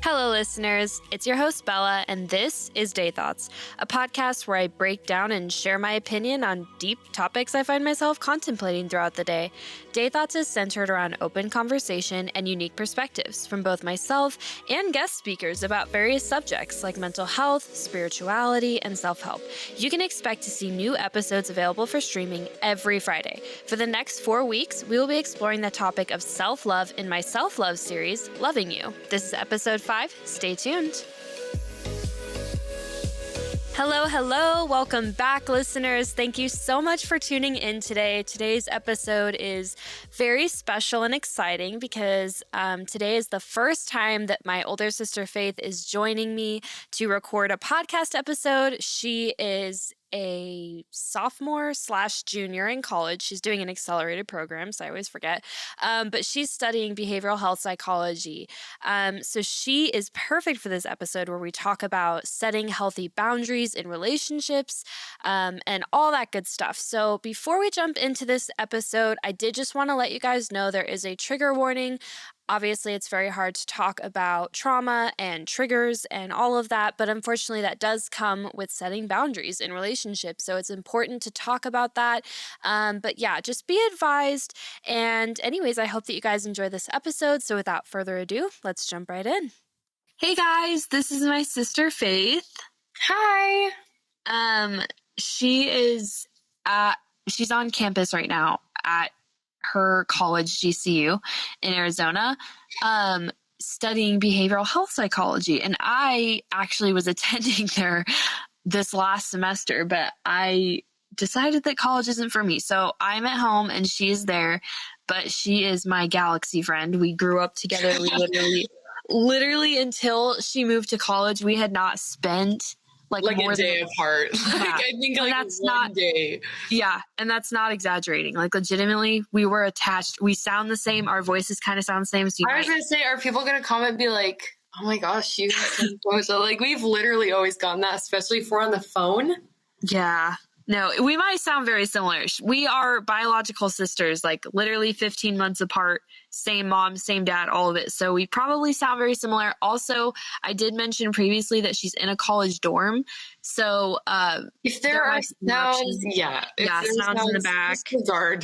Hello, listeners. It's your host, Bella, and this is Day Thoughts, a podcast where I break down and share my opinion on deep topics I find myself contemplating throughout the day. Day Thoughts is centered around open conversation and unique perspectives from both myself and guest speakers about various subjects like mental health, spirituality, and self-help. You can expect to see new episodes available for streaming every Friday. For the next 4 weeks, we will be exploring the topic of self-love in my self-love series, Loving You. This is episode 5. Stay tuned. Hello. Welcome back, listeners. Thank you so much for tuning in today. Today's episode is very special and exciting because today is the first time that my older sister Faith is joining me to record a podcast episode. She is a sophomore/junior in college. She's doing an accelerated program, so I always forget. But she's studying behavioral health psychology. So she is perfect for this episode where we talk about setting healthy boundaries in relationships and all that good stuff. So before we jump into this episode, I did just want to let you guys know there is a trigger warning. Obviously, it's very hard to talk about trauma and triggers and all of that, but unfortunately, that does come with setting boundaries in relationships. So it's important to talk about that. But yeah, just be advised. And anyways, I hope that you guys enjoy this episode. So without further ado, let's jump right in. Hey guys, this is my sister Faith. Hi. She's on campus right now at her college, GCU, in Arizona, studying behavioral health psychology. And I actually was attending there this last semester, but I decided that college isn't for me. So I'm at home and she is there, but she is my galaxy friend. We grew up together. We literally until she moved to college, we had not spent like more a day apart. Yeah. I think that's one day. Yeah. And that's not exaggerating. Like legitimately, we were attached. We sound the same. Our voices kind of sound the same. So I was going to say, are people going to comment and be like, oh my gosh, you guys so like we've literally always gotten that, especially if we're on the phone. Yeah. No, we might sound very similar. We are biological sisters, like literally 15 months apart, same mom, same dad, all of it. So we probably sound very similar. Also, I did mention previously that she's in a college dorm. So if there are sounds, sounds in the back. Disregard.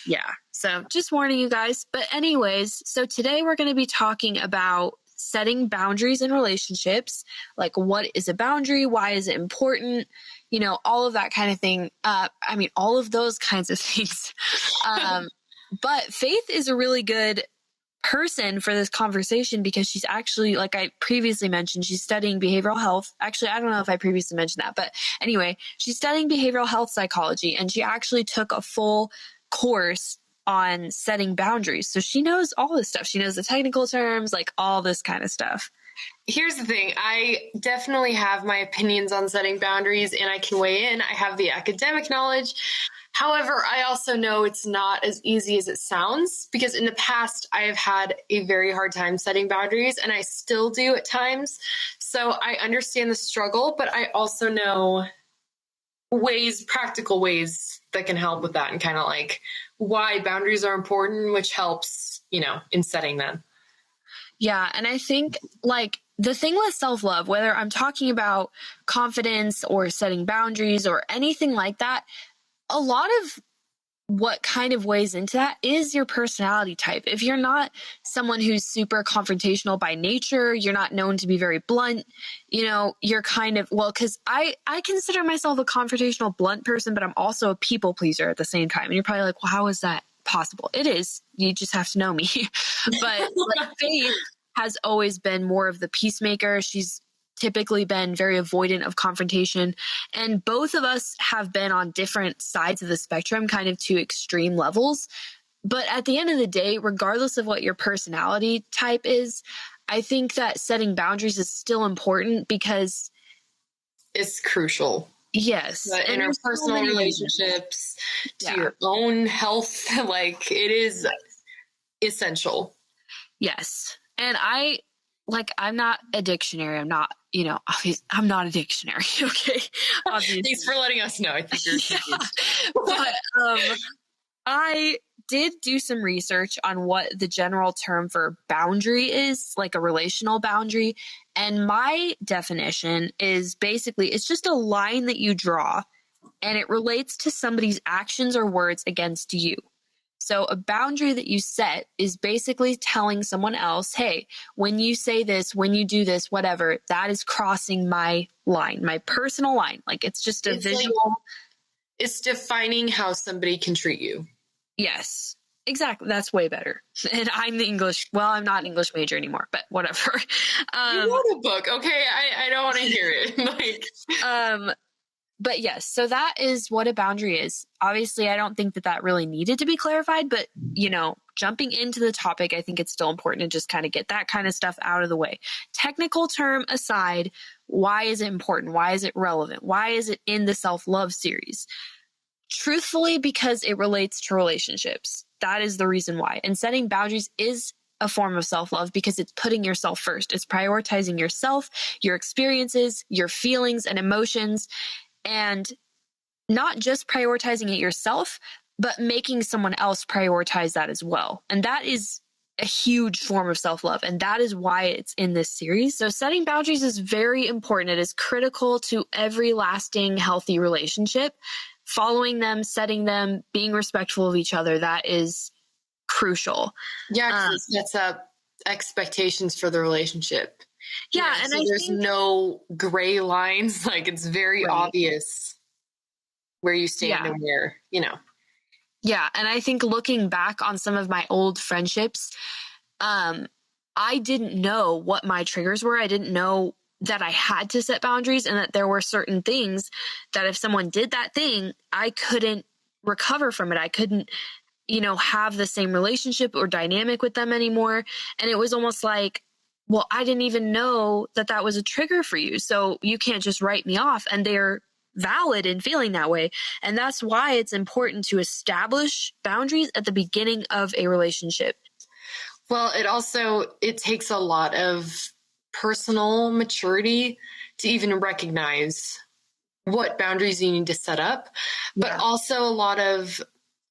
Yeah. So just warning you guys. But anyways, so today we're going to be talking about setting boundaries in relationships. Like, what is a boundary? Why is it important? You know, all of that kind of thing. All of those kinds of things. But Faith is a really good person for this conversation because she's actually, like I previously mentioned, she's studying behavioral health. Actually, I don't know if I previously mentioned that, but anyway, she's studying behavioral health psychology and she actually took a full course on setting boundaries. So she knows all this stuff. She knows the technical terms, like all this kind of stuff. Here's the thing. I definitely have my opinions on setting boundaries and I can weigh in. I have the academic knowledge. However, I also know it's not as easy as it sounds because in the past I have had a very hard time setting boundaries and I still do at times. So I understand the struggle, but I also know practical ways that can help with that and kind of like why boundaries are important, which helps, in setting them. Yeah. And I think like the thing with self-love, whether I'm talking about confidence or setting boundaries or anything like that, a lot of what kind of weighs into that is your personality type. If you're not someone who's super confrontational by nature, you're not known to be very blunt, you're kind of, because I consider myself a confrontational, blunt person, but I'm also a people pleaser at the same time. And you're probably like, well, how is that possible? It is. You just have to know me. But like, Faith has always been more of the peacemaker. She's typically been very avoidant of confrontation. And both of us have been on different sides of the spectrum, kind of to extreme levels. But at the end of the day, regardless of what your personality type is, I think that setting boundaries is still important because it's crucial. Yes. Interpersonal relationships, to your own health, like it is essential. Yes. And I'm not a dictionary. I'm not, I'm not a dictionary. Okay. Obviously. Thanks for letting us know. I think you're But I did do some research on what the general term for boundary is, like a relational boundary. And my definition is basically it's just a line that you draw and it relates to somebody's actions or words against you. So a boundary that you set is basically telling someone else, hey, when you say this, when you do this, whatever, that is crossing my line, my personal line. Like it's just a visual. Like, it's defining how somebody can treat you. Yes, exactly. That's way better. And I'm the English. Well, I'm not an English major anymore, but whatever. You wrote a book, okay? I don't want to hear it. But yes, so that is what a boundary is. Obviously, I don't think that really needed to be clarified, but jumping into the topic, I think it's still important to just kind of get that kind of stuff out of the way. Technical term aside, why is it important? Why is it relevant? Why is it in the self-love series? Truthfully, because it relates to relationships. That is the reason why. And setting boundaries is a form of self-love because it's putting yourself first. It's prioritizing yourself, your experiences, your feelings and emotions, and not just prioritizing it yourself, but making someone else prioritize that as well. And that is a huge form of self-love. And that is why it's in this series. So setting boundaries is very important. It is critical to every lasting, healthy relationship. Following them, setting them, being respectful of each other, that is crucial. Yeah, because it sets up expectations for the relationship. Yeah, and so there's no gray lines. Like it's very obvious where you stand and where, Yeah, and I think looking back on some of my old friendships, I didn't know what my triggers were. I didn't know that I had to set boundaries and that there were certain things that if someone did that thing, I couldn't recover from it. I couldn't, have the same relationship or dynamic with them anymore. And it was almost like, well, I didn't even know that was a trigger for you. So you can't just write me off. And they're valid in feeling that way. And that's why it's important to establish boundaries at the beginning of a relationship. Well, it takes a lot of personal maturity to even recognize what boundaries you need to set up, but also a lot of,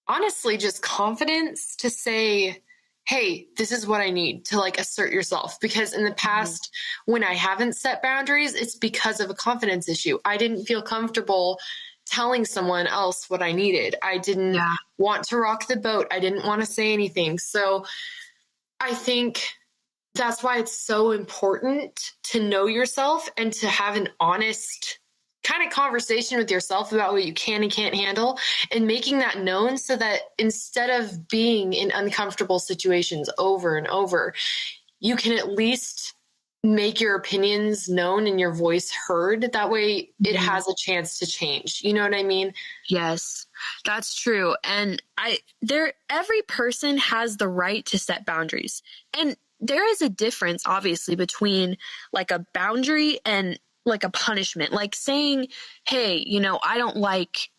honestly, just confidence to say, hey, this is what I need to assert yourself. Because in the past, when I haven't set boundaries, it's because of a confidence issue. I didn't feel comfortable telling someone else what I needed. I didn't want to rock the boat. I didn't want to say anything. So I think that's why it's so important to know yourself and to have an honest kind of conversation with yourself about what you can and can't handle and making that known so that instead of being in uncomfortable situations over and over, you can at least make your opinions known and your voice heard. That way it has a chance to change. You know what I mean? Yes, that's true. And every person has the right to set boundaries. And there is a difference, obviously, between a boundary and a punishment, like saying, hey, I don't like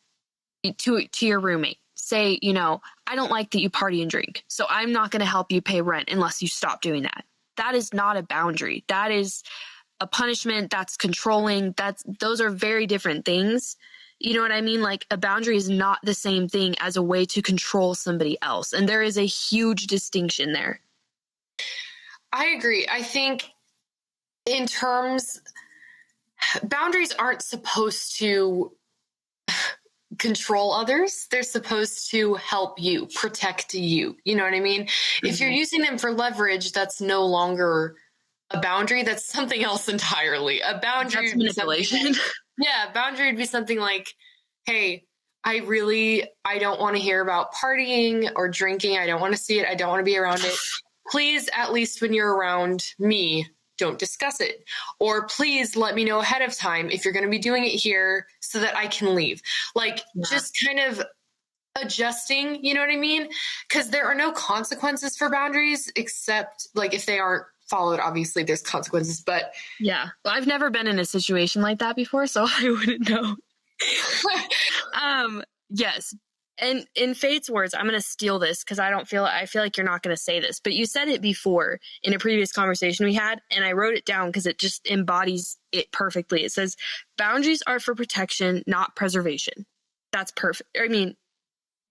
to your roommate, say, I don't like that you party and drink, so I'm not going to help you pay rent unless you stop doing that. That is not a boundary. That is a punishment. That's controlling. Those are very different things. You know what I mean? A boundary is not the same thing as a way to control somebody else. And there is a huge distinction there. I agree. I think boundaries aren't supposed to control others. They're supposed to help you, protect you. You know what I mean? Mm-hmm. If you're using them for leverage, that's no longer a boundary. That's something else entirely. A boundary. That's manipulation. Boundary would be something like, hey, I don't want to hear about partying or drinking. I don't want to see it. I don't want to be around it. Please, at least when you're around me, don't discuss it. Or please let me know ahead of time if you're going to be doing it here so that I can leave. Just kind of adjusting, you know what I mean? Because there are no consequences for boundaries except if they aren't followed, obviously there's consequences, but yeah, well, I've never been in a situation like that before, so I wouldn't know. Yes. And in Fate's words, I'm going to steal this because I feel like you're not going to say this, but you said it before in a previous conversation we had, and I wrote it down because it just embodies it perfectly. It says, boundaries are for protection, not preservation. That's perfect. I mean,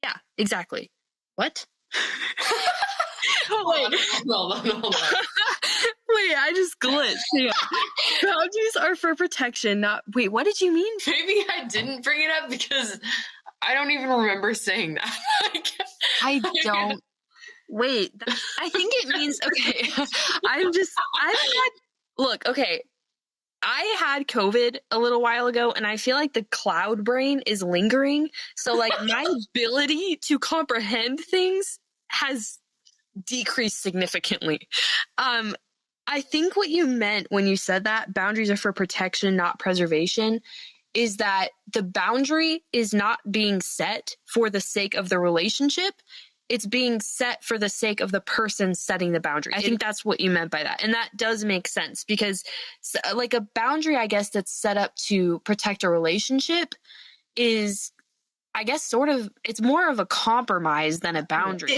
yeah, exactly. What? Wait. Hold on. Wait, I just glitched. Hang on. Boundaries are for protection, not... Wait, what did you mean? Maybe I didn't bring it up because I don't even remember saying that. I don't... Wait, I think it means... Okay, Look, okay, I had COVID a little while ago, and I feel like the cloud brain is lingering. So, like, my ability to comprehend things has decreased significantly. I think what you meant when you said that boundaries are for protection, not preservation, is that the boundary is not being set for the sake of the relationship. It's being set for the sake of the person setting the boundary. I think that's what you meant by that. And that does make sense because like a boundary, I guess, that's set up to protect a relationship is, I guess, sort of, it's more of a compromise than a boundary.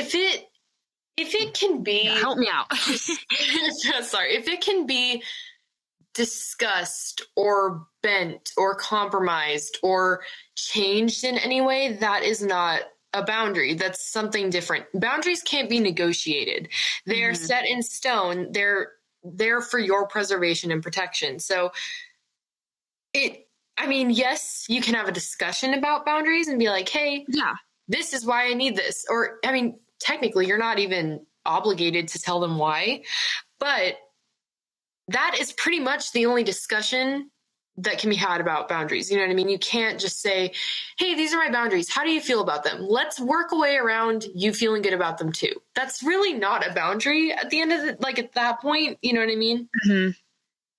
If it can be... Yeah, help me out. Sorry. If it can be discussed or bent or compromised or changed in any way, that is not a boundary. That's something different. Boundaries can't be negotiated. They're set in stone. They're there for your preservation and protection. So yes, you can have a discussion about boundaries and be like, hey, yeah, this is why I need this. Or, technically you're not even obligated to tell them why, but that is pretty much the only discussion that can be had about boundaries. You know what I mean? You can't just say, hey, these are my boundaries. How do you feel about them? Let's work a way around you feeling good about them too. That's really not a boundary at the end of it. Like at that point, you know what I mean? Mm-hmm.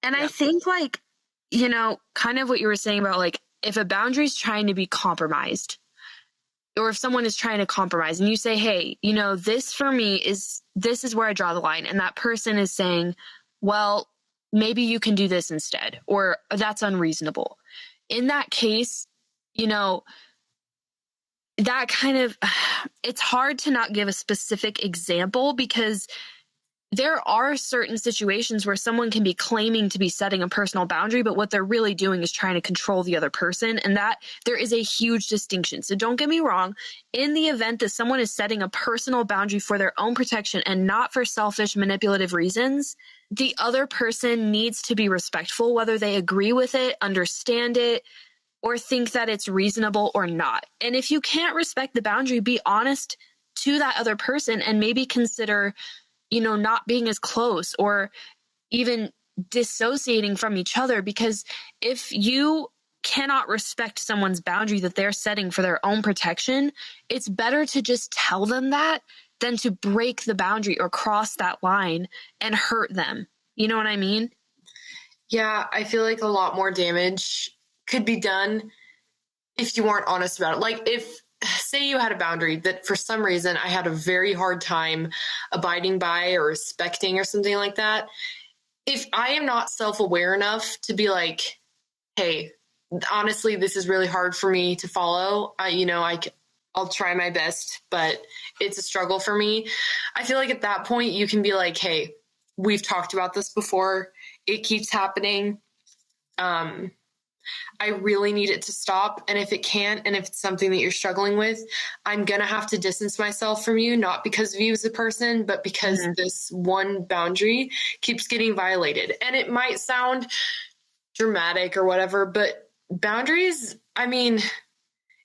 And yeah. I think kind of what you were saying about like, if a boundary is trying to be compromised, or if someone is trying to compromise and you say, hey, this for me this is where I draw the line. And that person is saying, well, maybe you can do this instead, or that's unreasonable. In that case, that kind of, it's hard to not give a specific example because there are certain situations where someone can be claiming to be setting a personal boundary, but what they're really doing is trying to control the other person. And that there is a huge distinction. So don't get me wrong. In the event that someone is setting a personal boundary for their own protection and not for selfish, manipulative reasons, the other person needs to be respectful, whether they agree with it, understand it, or think that it's reasonable or not. And if you can't respect the boundary, be honest to that other person and maybe consider not being as close or even dissociating from each other. Because if you cannot respect someone's boundary that they're setting for their own protection, it's better to just tell them that than to break the boundary or cross that line and hurt them. You know what I mean? Yeah, I feel like a lot more damage could be done if you weren't honest about it. Like if, say you had a boundary that for some reason I had a very hard time abiding by or respecting or something like that. If I am not self-aware enough to be like, hey, honestly, this is really hard for me to follow. I'll try my best, but it's a struggle for me. I feel like at that point you can be like, hey, we've talked about this before. It keeps happening. I really need it to stop. And if it can't, and if it's something that you're struggling with, I'm going to have to distance myself from you, not because of you as a person, but because this one boundary keeps getting violated. And it might sound dramatic or whatever, but boundaries,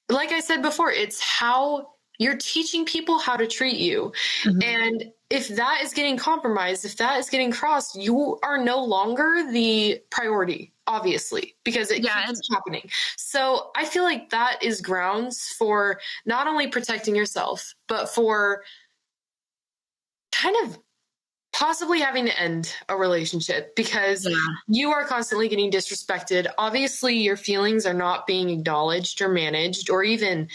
like I said before, it's how you're teaching people how to treat you. Mm-hmm. And if that is getting compromised, if that is getting crossed, you are no longer the priority, obviously, because it keeps happening. So I feel like that is grounds for not only protecting yourself, but for kind of possibly having to end a relationship because you are constantly getting disrespected. Obviously, your feelings are not being acknowledged or managed or even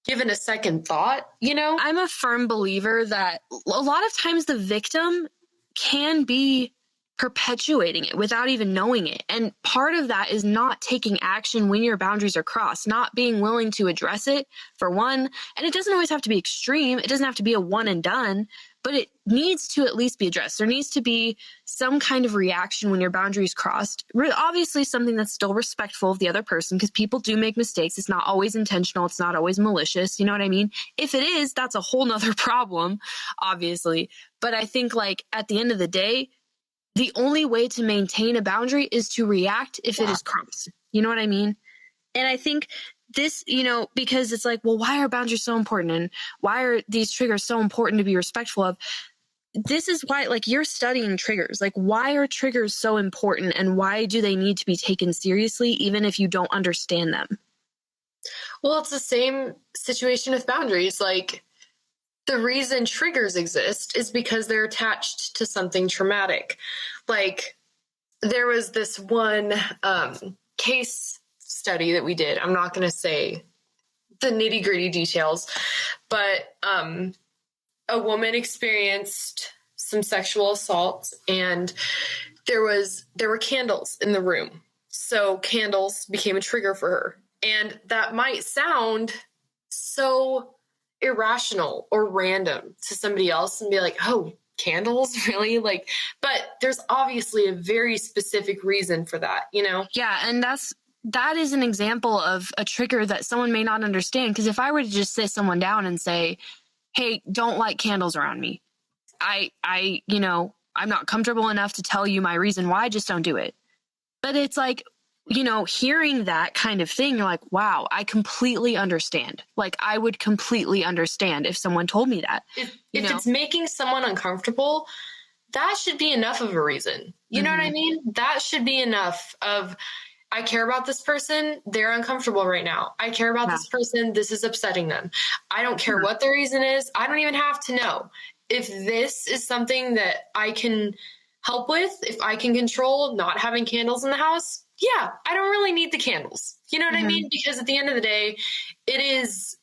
given a second thought, I'm a firm believer that a lot of times the victim can be perpetuating it without even knowing it. And part of that is not taking action when your boundaries are crossed, not being willing to address it for one. And it doesn't always have to be extreme. It doesn't have to be a one and done, but it needs to at least be addressed. There needs to be some kind of reaction when your boundary is crossed. Obviously something that's still respectful of the other person, because people do make mistakes. It's not always intentional. It's not always malicious. You know what I mean? If it is, that's a whole nother problem, obviously. But I think like at the end of the day, the only way to maintain a boundary is to react if it is crossed. You know what I mean? And I think this, because it's like, well, why are boundaries so important? And why are these triggers so important to be respectful of? This is why, like, you're studying triggers. Like, why are triggers so important, and why do they need to be taken seriously, even if you don't understand them? Well, it's the same situation with boundaries. Like, the reason triggers exist is because they're attached to something traumatic. Like, there was this one case study that we did. I'm not going to say the nitty-gritty details, but a woman experienced some sexual assault, and there were candles in the room. So candles became a trigger for her. And that might sound so irrational or random to somebody else and be like, oh, candles, really? Like, but there's obviously a very specific reason for that, Yeah, and that is an example of a trigger that someone may not understand. Because if I were to just sit someone down and say, hey, don't light candles around me, I'm not comfortable enough to tell you my reason why, just don't do it. But it's like, hearing that kind of thing, you're like, wow, I completely understand. Like, I would completely understand if someone told me that. If it's making someone uncomfortable, that should be enough of a reason. You know what I mean? That should be enough of, I care about this person. They're uncomfortable right now. I care about this person. This is upsetting them. I don't care what the reason is. I don't even have to know. If this is something that I can help with, if I can control not having candles in the house, yeah, I don't really need the candles. You know what I mean? Because at the end of the day, it's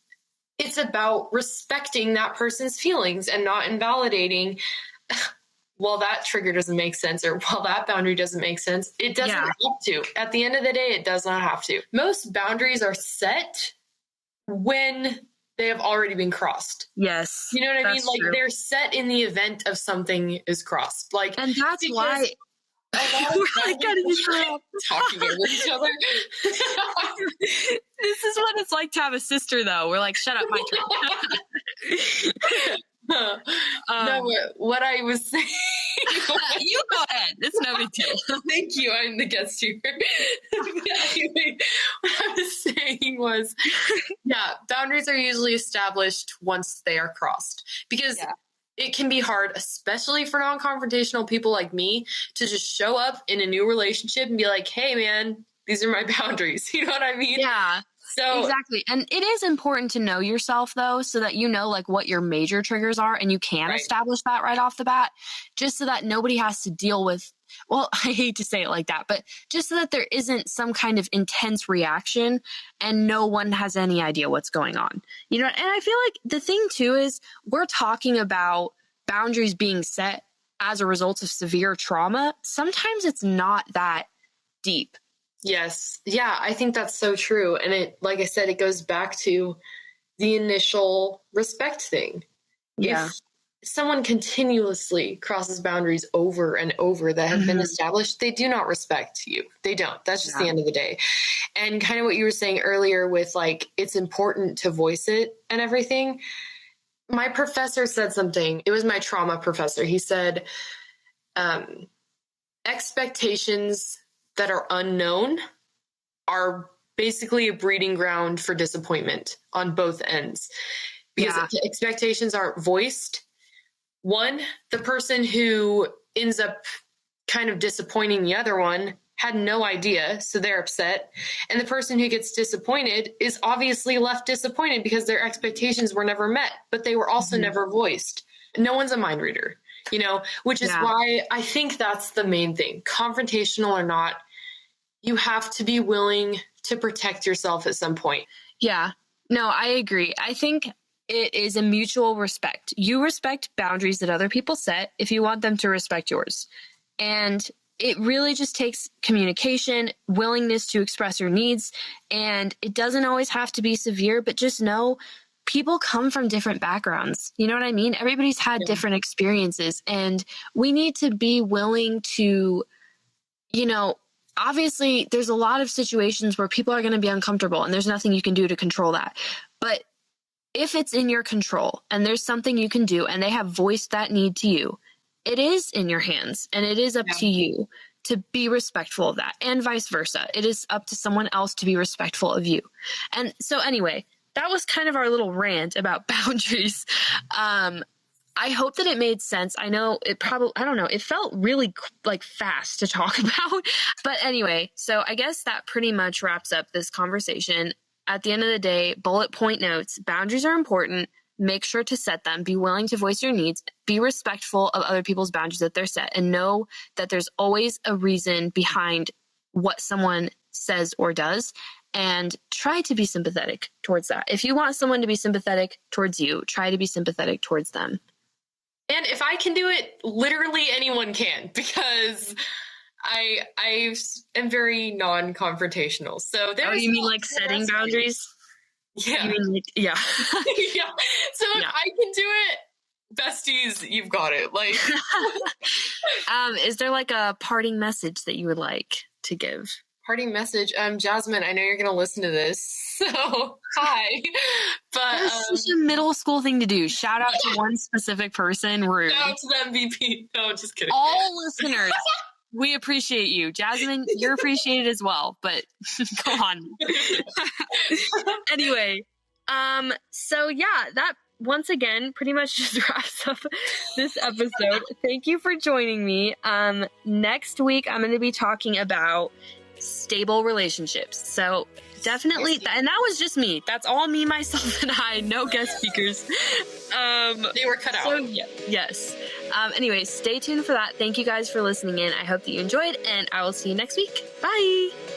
about respecting that person's feelings and not invalidating, well, that trigger doesn't make sense, or well, that boundary doesn't make sense. It doesn't have to. At the end of the day, it does not have to. Most boundaries are set when they have already been crossed. Yes. You know what I mean? Like, true. they're set in the event of something is crossed. Like, and that's why we're like talking over each other. This is what it's like to have a sister, though. We're like, shut up, my turn. No, what I was saying. You go ahead. It's no big deal. Thank you. I'm the guest here. Anyway, what I was saying was, boundaries are usually established once they are crossed, because it can be hard, especially for non-confrontational people like me, to just show up in a new relationship and be like, hey, man, these are my boundaries. You know what I mean? Yeah. So exactly. And it is important to know yourself, though, so that you know like what your major triggers are, and you can establish that right off the bat, just so that nobody has to deal with, well, I hate to say it like that, but just so that there isn't some kind of intense reaction and no one has any idea what's going on. And I feel like the thing too is, we're talking about boundaries being set as a result of severe trauma. Sometimes it's not that deep. Yes. Yeah, I think that's so true. And it, like I said, it goes back to the initial respect thing. Yeah. If someone continuously crosses boundaries over and over that have been established, they do not respect you. They don't. That's just the end of the day. And kind of what you were saying earlier with like, it's important to voice it and everything. My professor said something. It was my trauma professor. He said, expectations that are unknown are basically a breeding ground for disappointment on both ends, because if the expectations aren't voiced, one, the person who ends up kind of disappointing the other one had no idea, so they're upset. And the person who gets disappointed is obviously left disappointed because their expectations were never met, but they were also never voiced. No one's a mind reader, which is why I think that's the main thing. Confrontational or not, you have to be willing to protect yourself at some point. Yeah, no, I agree. I think it is a mutual respect. You respect boundaries that other people set if you want them to respect yours. And it really just takes communication, willingness to express your needs. And it doesn't always have to be severe, but just know people come from different backgrounds. You know what I mean? Everybody's had different experiences, and we need to be willing to, you know, obviously there's a lot of situations where people are going to be uncomfortable and there's nothing you can do to control that. But if it's in your control and there's something you can do and they have voiced that need to you, it is in your hands and it is up to you to be respectful of that, and vice versa. It is up to someone else to be respectful of you. And so anyway, that was kind of our little rant about boundaries. I hope that it made sense. I know it probably, I don't know, it felt really like fast to talk about. But anyway, so I guess that pretty much wraps up this conversation. At the end of the day, bullet point notes, boundaries are important. Make sure to set them. Be willing to voice your needs. Be respectful of other people's boundaries that they're set, and know that there's always a reason behind what someone says or does, and try to be sympathetic towards that. If you want someone to be sympathetic towards you, try to be sympathetic towards them. And if I can do it, literally anyone can, because I am very non-confrontational. So there's you mean like setting boundaries? Yeah. You mean like, yeah. Yeah. So if I can do it, besties, you've got it. Like, is there like a parting message that you would like to give? Parting message. Jasmine, I know you're going to listen to this. So, hi. But that's such a middle school thing to do. Shout out to one specific person. Rude. Shout out to the MVP. No, just kidding. All listeners, we appreciate you. Jasmine, you're appreciated as well, but go on. Anyway, so yeah, that once again pretty much just wraps up this episode. Thank you for joining me. Next week, I'm going to be talking about stable relationships. So definitely, and that was just me. That's all me, myself, and I. No guest speakers. They were cut out. So, yes. Anyway, stay tuned for that. Thank you guys for listening in. I hope that you enjoyed, and I will see you next week. Bye.